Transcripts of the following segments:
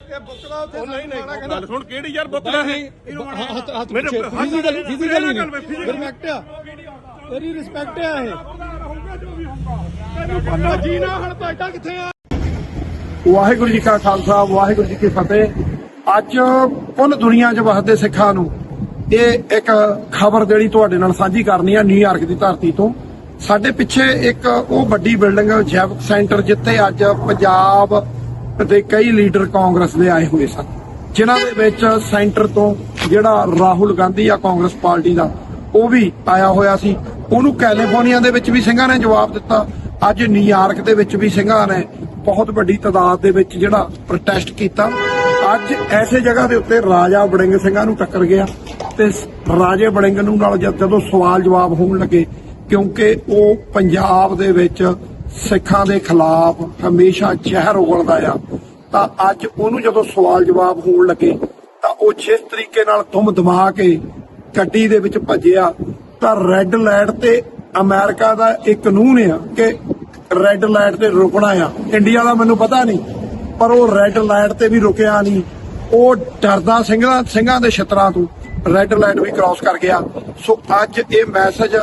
ਇਹ ਬੁੱਕਦਾ ਉੱਥੇ ਨਹੀਂ ਗੱਲ ਸੁਣ ਕਿਹੜੀ ਯਾਰ ਬੁੱਕਦਾ ਹੈ ਮੇਰੇ ਫਿਜ਼ੀਕਲੀ ਰਿਸਪੈਕਟ ਆ ਤੇਰੀ ਰਿਸਪੈਕਟ ਆ ਇਹ ਤੈਨੂੰ ਪਤਾ ਜੀ ਨਾ ਹਣ ਪੈਟਾ ਕਿੱਥੇ ਆ। ਵਾਹਿਗੁਰੂ ਜੀ ਕਾ ਖਾਲਸਾ ਵਾਹਿਗੁਰੂ ਜੀ ਕੀ ਫਤਿਹ। ਅੱਜ ਕੁੱਲ ਦੁਨੀਆ 'ਚ ਵਸਦੇ ਸਿੱਖਾਂ ਨੂੰ ਇਹ ਇੱਕ ਖਬਰ ਜਿਹੜੀ ਤੁਹਾਡੇ ਨਾਲ ਸਾਂਝੀ ਕਰਨੀ ਆ ਨਿਊਯਾਰਕ ਦੀ ਧਰਤੀ ਤੋਂ। ਸਾਡੇ ਪਿੱਛੇ ਇੱਕ ਉਹ ਵੱਡੀ ਬਿਲਡਿੰਗ ਜੈਵਿਕ ਸੈਂਟਰ ਜਿੱਥੇ ਅੱਜ ਪੰਜਾਬ ਦੇ ਕਈ ਲੀਡਰ ਕਾਂਗਰਸ ਦੇ ਆਏ ਹੋਏ ਸਨ, ਜਿਨ੍ਹਾਂ ਦੇ ਵਿੱਚ ਸੈਂਟਰ ਤੋਂ ਜਿਹੜਾ ਰਾਹੁਲ ਗਾਂਧੀ ਆ ਕਾਂਗਰਸ ਪਾਰਟੀ ਦਾ ਉਹ ਵੀ ਆਇਆ ਹੋਇਆ ਸੀ। ਉਹਨੂੰ ਕੈਲੀਫੋਰਨੀਆ ਦੇ ਵਿੱਚ ਵੀ ਸਿੰਘਾਂ ਨੇ ਜਵਾਬ ਦਿੱਤਾ। ਅੱਜ ਨਿਊਯਾਰਕ ਦੇ ਵਿੱਚ ਵੀ ਸਿੰਘਾਂ ਨੇ ਬਹੁਤ ਵੱਡੀ ਤਾਦਾਦ ਦੇ ਵਿੱਚ ਜਿਹੜਾ ਪ੍ਰੋਟੈਸਟ ਕੀਤਾ। ਅੱਜ ਐਸੇ ਜਗ੍ਹਾ ਦੇ ਉੱਤੇ ਰਾਜਾ ਵੜਿੰਗ ਸਿੰਘਾਂ ਨੂੰ ਟੱਕਰ ਗਿਆ ਤੇ ਰਾਜੇ ਵੜਿੰਗ ਨੂੰ ਨਾਲ ਜਦੋਂ ਸਵਾਲ ਜਵਾਬ ਹੋਣ ਲੱਗੇ, ਕਿਉਂਕਿ ਉਹ ਪੰਜਾਬ ਦੇ ਵਿੱਚ ਸਿੱਖਾਂ ਦੇ ਖਿਲਾਫ ਹਮੇਸ਼ਾ ਜ਼ਹਿਰ ਉਗਲਦਾ ਆ, ਤਾਂ ਅੱਜ ਉਹਨੂੰ ਜਦੋਂ ਸਵਾਲ ਜਵਾਬ ਹੋਣ ਲੱਗੇ ਤਾਂ ਉਹ ਜਿਸ ਤਰੀਕੇ ਨਾਲ ਧੁੰਮ ਧਮਾ ਕੇ ਗੱਡੀ ਦੇ ਵਿੱਚ ਭੱਜਿਆ, ਤਾਂ ਰੈੱਡ ਲਾਈਟ ਤੇ ਅਮਰੀਕਾ ਦਾ ਇੱਕ ਕਾਨੂੰਨ ਆ ਕਿ ਰੈੱਡ ਲਾਈਟ ਤੇ ਰੁਕਣਾ ਆ। ਇੰਡੀਆ ਦਾ ਮੈਨੂੰ ਪਤਾ ਨਹੀਂ, ਪਰ ਉਹ ਰੈੱਡ ਲਾਈਟ ਤੇ ਵੀ ਰੁਕਿਆ ਨਹੀਂ। ਉਹ ਡਰਦਾ ਸਿੰਘਾਂ ਦੇ ਛਿੱਤਰਾਂ ਤੋਂ ਰੈੱਡ ਲਾਈਟ ਵੀ ਕ੍ਰਾਸ ਕਰ ਗਿਆ। ਸੋ ਅੱਜ ਇਹ ਮੈਸੇਜ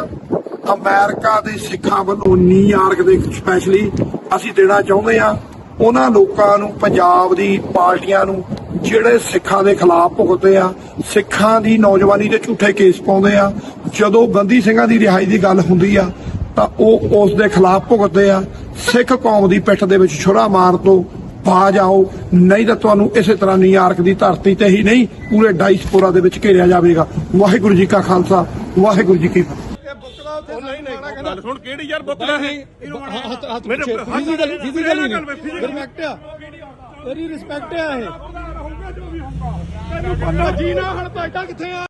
ਅਮਰੀਕਾ ਦੇ ਸਿੱਖਾਂ ਵੱਲੋਂ ਨਿਊਯਾਰਕ ਦੇ ਸਪੈਸ਼ਲੀ ਅਸੀਂ ਦੇਣਾ ਚਾਹੁੰਦੇ ਆ ਉਹਨਾਂ ਲੋਕਾਂ ਨੂੰ, ਪੰਜਾਬ ਦੀ ਪਾਰਟੀਆਂ ਨੂੰ ਜਿਹੜੇ ਸਿੱਖਾਂ ਦੇ ਖਿਲਾਫ ਭੁਗਤਦੇ ਆ, ਸਿੱਖਾਂ ਦੀ ਨੌਜਵਾਨੀ ਦੇ ਝੂਠੇ ਕੇਸ ਪਾਉਂਦੇ ਆ। ਜਦੋਂ ਬੰਦੀ ਸਿੰਘਾਂ ਦੀ ਰਿਹਾਈ ਦੀ ਗੱਲ ਹੁੰਦੀ ਆ ਤਾਂ ਉਹ ਉਸ ਦੇ ਖਿਲਾਫ ਭੁਗਤਦੇ ਆ। ਸਿੱਖ ਕੌਮ ਦੀ ਪਿੱਠ ਦੇ ਵਿੱਚ ਛੁਰਾ ਮਾਰ ਤੋਂ ਬਾਜ ਆਓ, ਨਹੀਂ ਤਾਂ ਤੁਹਾਨੂੰ ਇਸੇ ਤਰ੍ਹਾਂ ਨਿਊਯਾਰਕ ਦੀ ਧਰਤੀ ਤੇ ਹੀ ਨਹੀਂ ਪੂਰੇ ਡਾਇਸਪੋਰਾ ਦੇ ਵਿੱਚ ਘੇਰਿਆ ਜਾਵੇਗਾ। ਵਾਹਿਗੁਰੂ ਜੀ ਕਾ ਖਾਲਸਾ ਵਾਹਿਗੁਰੂ ਜੀ ਕੀ ਫਤਿਹ। ਨਹੀਂ ਗੱਲ ਸੁਣ ਕਿਹੜੀ ਯਾਰ ਬੁੱਕਦਾ ਹੈ ਮੇਰੇ ਫਿਜ਼ੀਕਲੀ ਰਿਸਪੈਕਟ ਆ ਤੇਰੀ ਰਿਸਪੈਕਟ ਆ ਇਹ ਤੈਨੂੰ ਪਤਾ ਜੀ ਨਾ ਹਣ ਪੈਟਾ ਕਿੱਥੇ ਆ।